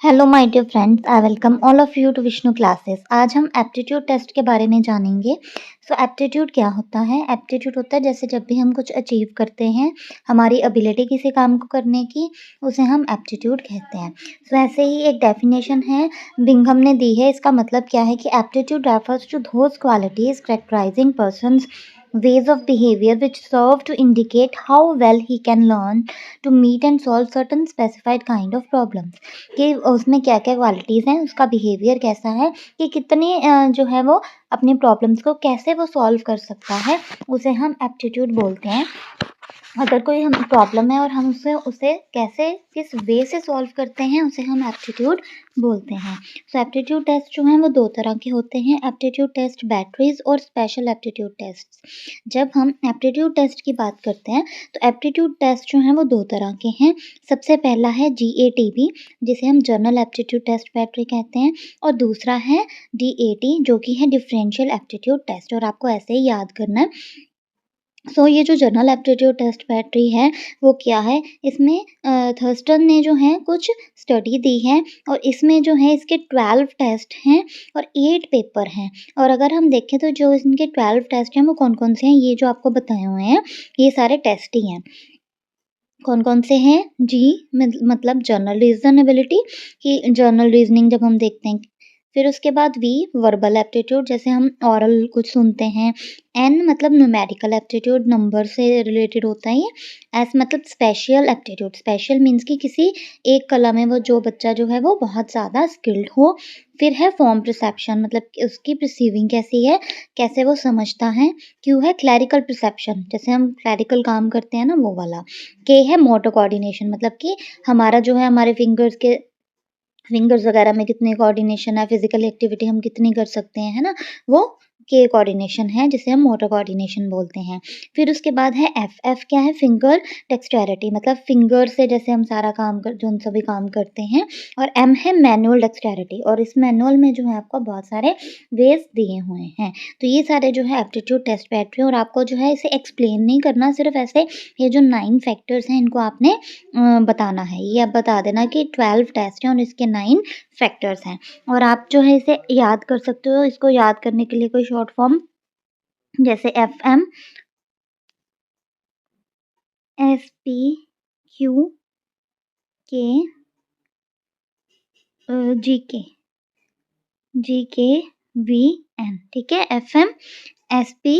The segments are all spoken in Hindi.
Hello my dear friends, I welcome all of you to Vishnu classes. आज हम एप्टीट्यूड टेस्ट के बारे में जानेंगे। सो एप्टीट्यूड क्या होता है? एप्टीट्यूड होता है जैसे जब भी हम कुछ अचीव करते हैं, हमारी एबिलिटी किसी काम को करने की, उसे हम एप्टीट्यूड कहते हैं। सो ऐसे ही एक डेफिनेशन है बिंघम ने दी है। इसका मतलब क्या है कि aptitude refers to those qualities characterising persons ways of behavior which serve to indicate how well he can learn to meet and solve certain specified kind of problems। कि उसमें क्या-क्या क्वालिटीज़ हैं, उसका बिहेवियर कैसा है, कि कितने जो है वो अपनी प्रॉब्लम्स को कैसे वो सॉल्व कर सकता है, उसे हम एप्टीट्यूड बोलते हैं। अगर कोई हम प्रॉब्लम है और हम उसे कैसे किस वे से सॉल्व करते हैं, उसे हम एप्टीट्यूड बोलते हैं। सो एप्टीट्यूड टेस्ट जो हैं वो 2 तरह के होते हैं, एप्टीट्यूड टेस्ट बैटरीज़ और स्पेशल एप्टीट्यूड टेस्ट्स। जब हम एप्टीट्यूड टेस्ट की बात करते हैं, तो एप्टीट्यूड टेस्ट जो हैं वो 2 तरह के हैं। सबसे पहला है जीएटीबी, जिसे हम जनरल एप्टीट्यूड टेस्ट बैटरी कहते हैं, और दूसरा है डीएटी, जो कि है डिफरेंशियल एप्टीट्यूड टेस्ट, और आपको ऐसे ही याद करना है। ये जो जनरल एप्टीट्यूड टेस्ट बैटरी है, वो क्या है? इसमें थर्स्टन ने जो है कुछ स्टडी दी है, और इसमें जो है इसके 12 टेस्ट हैं और 8 पेपर हैं। और अगर हम देखें तो जो इनके 12 टेस्ट हैं वो कौन-कौन से हैं, ये जो आपको बताए हुए हैं, ये सारे टेस्ट ही हैं। कौन-कौन से हैं? जी मतलब जनरल रीज़नेबिलिटी, कि जनरल रीज़निंग जब हम देखते हैं। फिर उसके बाद वी वर्बल एप्टीट्यूड, जैसे हम ओरल कुछ सुनते हैं। एन मतलब न्यूमेरिकल एप्टीट्यूड, नंबर से रिलेटेड होता है ये। एस मतलब स्पेशल एप्टीट्यूड, स्पेशल मीन्स कि किसी एक कला में वो जो बच्चा जो है वो बहुत ज़्यादा स्किल्ड हो। फिर है फॉर्म परसेप्शन, मतलब कि उसकी परसीविंग कैसी है, कैसे वो समझता है। क्यू है क्लैरिकल परसेप्शन, जैसे हम क्लैरिकल काम करते हैं ना, वो वाला। के है मोटर कोऑर्डिनेशन, मतलब कि हमारा जो है हमारे फिंगर्स वगैरह में कितनी कोऑर्डिनेशन है, फिजिकल एक्टिविटी हम कितनी कर सकते हैं, है ना? वो के कोऑर्डिनेशन है, जिसे हम मोटर कोऑर्डिनेशन बोलते हैं। फिर उसके बाद है एफ। एफ क्या है? फिंगर डेक्स्टेरिटी, मतलब फिंगर से जैसे हम सारा काम कर जो हम सभी काम करते हैं। और एम है मैनुअल डेक्स्टेरिटी, और इस मैनुअल में जो है आपको बहुत सारे वेज दिए हुए हैं। तो ये सारे जो है एप्टीट्यूड टेस्ट बैटरी, और आपको जो है इसे एक्सप्लेन नहीं करना, सिर्फ ऐसे ये जो 9 फैक्टर्स हैं इनको आपने बताना है। ये आप बता देना कि 12 टेस्ट हैं और इसके 9 फैक्टर्स हैं, और आप जो है इसे याद कर सकते हो। इसको याद करने के लिए कोई शॉर्ट फॉर्म, जैसे FM, SP, Q, K, GK, GK, VN, ठीक है? FM, SP,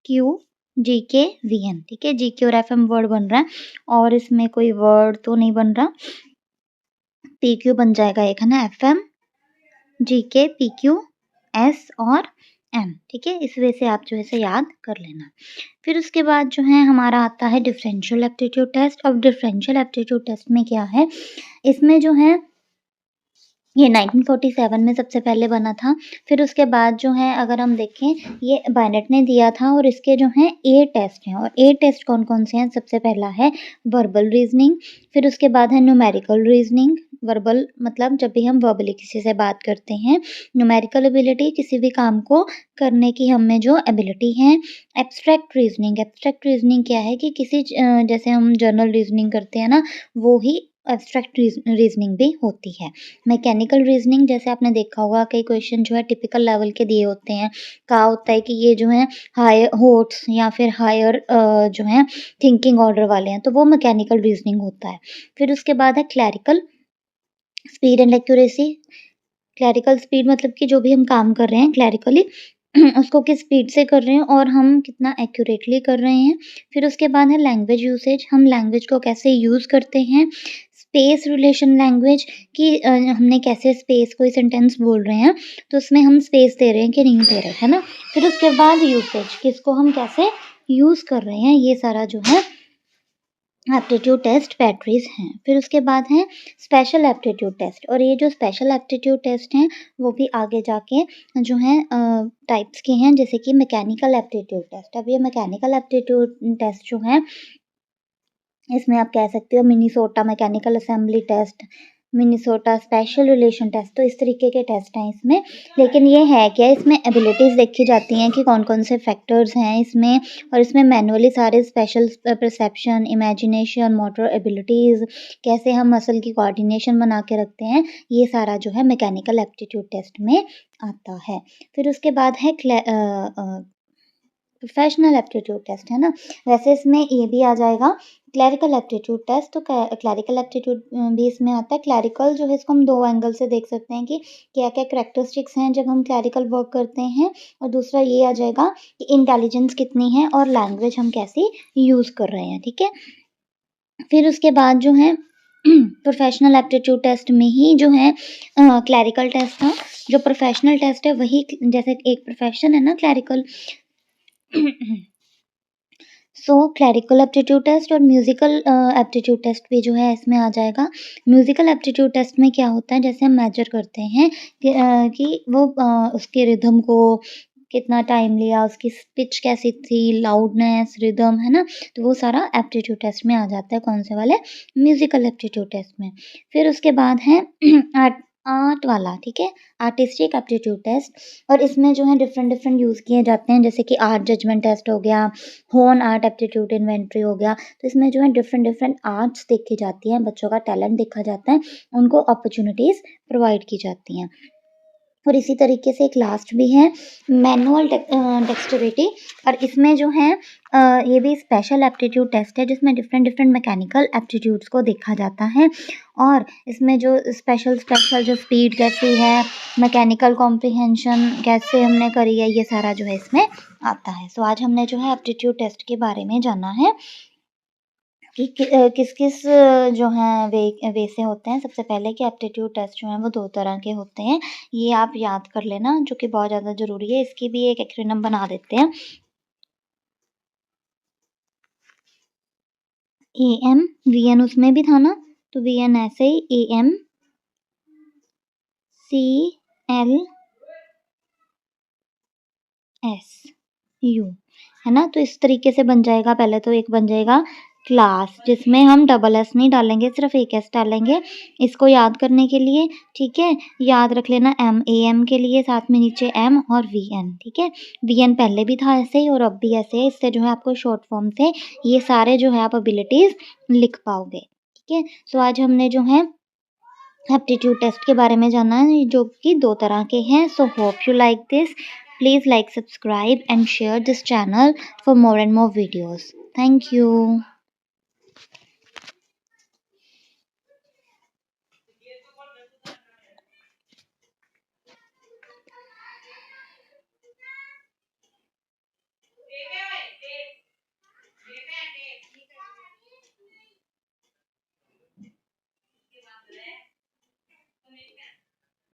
Q, GK, VN, ठीक है? जीके और एफएम वर्ड बन रहा है, और इसमें कोई वर्ड तो नहीं बन रहा। पीक्यू बन जाएगा एक, है ना? एफएम, जीके, पीक्यू, एस और एम, ठीक है? इस वे से आप जो है इसे याद कर लेना। फिर उसके बाद जो है हमारा आता है डिफरेंशियल एप्टीट्यूड टेस्ट। अब डिफरेंशियल एप्टीट्यूड टेस्ट में क्या है, इसमें जो है ये 1947 में सबसे पहले बना था। फिर उसके बाद जो है अगर हम देखें, ये बायनेट ने दिया था, और इसके जो हैं 8 टेस्ट हैं, और 8 टेस्ट कौन-कौन से हैं? सबसे पहला है वर्बल रीज़निंग, फिर उसके बाद है न्यूमेरिकल रीज़निंग। वर्बल मतलब जब भी हम वर्बली किसी से बात करते हैं। न्यूमेरिकल एबिलिटी, किसी भी काम को करने की हम में जो एबिलिटी है। एब्स्ट्रैक्ट रीज़निंग, एब्स्ट्रैक्ट रीज़निंग क्या है कि जैसे हम जनरल रीज़निंग करते हैं ना, वो ही एब्स्ट्रैक्ट रीज़निंग भी होती है। मैकेनिकल रीज़निंग, जैसे आपने देखा होगा कई क्वेश्चन जो है टिपिकल लेवल के दिए होते हैं। कहा होता है कि ये जो है हायर होट्स या फिर हायर जो है थिंकिंग ऑर्डर वाले हैं, तो वो मैकेनिकल रीज़निंग होता है। फिर उसके बाद है clerical speed and accuracy. Clerical speed मतलब कि जो भी हम काम कर रहे हैं क्लैरिकली उसको किस स्पीड से कर रहे हैं और हम कितना एक्यूरेटली कर रहे हैं। फिर उसके बाद है लैंग्वेज यूसेज, हम लैंग्वेज को कैसे यूज़ करते हैं। स्पेस रिलेशन लैंग्वेज, कि हमने कैसे स्पेस, कोई सेंटेंस बोल रहे हैं तो उसमें हम स्पेस दे रहे हैं कि नहीं दे रहे, है ना? फिर उसके बाद यूसेज, कि इसको हम कैसे यूज़ कर रहे हैं, ये सारा जो है एप्टीट्यूड टेस्ट बैटरीज हैं। फिर उसके बाद हैं स्पेशल एप्टीट्यूड टेस्ट, और ये जो स्पेशल एप्टीट्यूड टेस्ट हैं वो भी आगे जाके जो हैं टाइप्स के हैं, जैसे कि मैकेनिकल एप्टीट्यूड टेस्ट। अब ये मैकेनिकल एप्टीट्यूड टेस्ट जो हैं, इसमें आप कह सकते हो Minnesota mechanical assembly test, Minnesota special relation test, तो इस तरीके के टेस्ट हैं इसमें। लेकिन ये है क्या, इसमें एबिलिटीज़ देखी जाती हैं कि कौन-कौन से फैक्टर्स हैं इसमें, और इसमें मैनुअली सारे special perception, imagination, motor abilities, कैसे हम मसल की कोऑर्डिनेशन बना के रखते हैं, ये सारा जो है मैकेनिकल एप्टीट्यूड टेस्ट में आता है। फिर उसके बाद है प्रोफेशनल एप्टीट्यूड टेस्ट, है ना? वैसे इसमें ये भी आ जाएगा क्लैरिकल एप्टीट्यूड टेस्ट, तो क्लैरिकल एप्टीट्यूड भी इसमें आता है। क्लैरिकल जो है इसको हम 2 एंगल से देख सकते हैं कि क्या-क्या कैरेक्टरिस्टिक्स हैं जब हम क्लैरिकल वर्क करते हैं, और दूसरा ये आ जाएगा कि इंटेलिजेंस कितनी है और लैंग्वेज हम कैसी यूज़ कर रहे हैं, ठीक है? फिर उसके बाद जो है प्रोफेशनल एप्टीट्यूड टेस्ट में ही जो है क्लैरिकल टेस्ट था। जो प्रोफेशनल टेस्ट है वही, जैसे एक प्रोफेशन है ना क्लैरिकल, सो क्लैरिकल एप्टीट्यूड टेस्ट और म्यूज़िकल एप्टीट्यूड टेस्ट भी जो है इसमें आ जाएगा। म्यूज़िकल एप्टीट्यूड टेस्ट में क्या होता है, जैसे हम मेजर करते हैं कि वो उसके रिदम को कितना टाइम लिया, उसकी पिच कैसी थी, लाउडनेस, रिदम, है ना? तो वो सारा एप्टीट्यूड टेस्ट में आ जाता है, कौन से वाले? म्यूज़िकल एप्टीट्यूड टेस्ट में। फिर उसके बाद है आर्ट आर्ट वाला, ठीक है? आर्टिस्टिक एप्टीट्यूड टेस्ट, और इसमें जो है डिफरेंट यूज़ किए जाते हैं, जैसे कि आर्ट जजमेंट टेस्ट हो गया, होन आर्ट एप्टीट्यूड इन्वेंटरी हो गया। तो इसमें जो है डिफरेंट आर्ट्स देखी जाती हैं, बच्चों का टैलेंट देखा जाता है, उनको अपॉर्च्युनिटीज़ प्रोवाइड की जाती हैं। और इसी तरीके से एक लास्ट भी है मैनुअल डेक्स्टरिटी, और इसमें जो है ये भी स्पेशल एप्टीट्यूड टेस्ट है जिसमें डिफरेंट मैकेनिकल एप्टीट्यूड्स को देखा जाता है, और इसमें जो स्पेशल जो स्पीड कैसी है, मैकेनिकल कॉम्प्रिहेंशन कैसे हमने करी है, ये सारा जो है इसमें आता है। सो आज हमने जो है एप्टीट्यूड टेस्ट के बारे में जाना है कि किस-किस जो हैं वे से होते हैं। सबसे पहले कि एप्टीट्यूड टेस्ट जो हैं वो 2 तरह के होते हैं। ये आप याद कर लेना, जो कि बहुत ज़्यादा ज़रूरी है। इसकी भी एक एक्रोनिम बना देते हैं। एएम, वीएन उसमें भी था ना, तो वीएन ऐसे ही एएम, सीएल, एसयू, है ना? तो इस तरीके से बन जाएगा। पहले तो एक बन जाएगा क्लास, जिसमें हम डबल एस नहीं डालेंगे, सिर्फ एक एस डालेंगे। इसको याद करने के लिए, ठीक है, याद रख लेना एम, एएम के लिए साथ में नीचे एम और वीएन, ठीक है? वीएन पहले भी था ऐसे ही और अब भी ऐसे है। इससे जो है आपको शॉर्ट फॉर्म से ये सारे जो है आप एबिलिटीज़ लिख पाओगे, ठीक है? सो आज हमने जो है एप्टीट्यूड टेस्ट के बारे में जाना है, जो कि 2 तरह के हैं। So hope you like this. Please like, subscribe and share this channel for more and more videos. Thank you.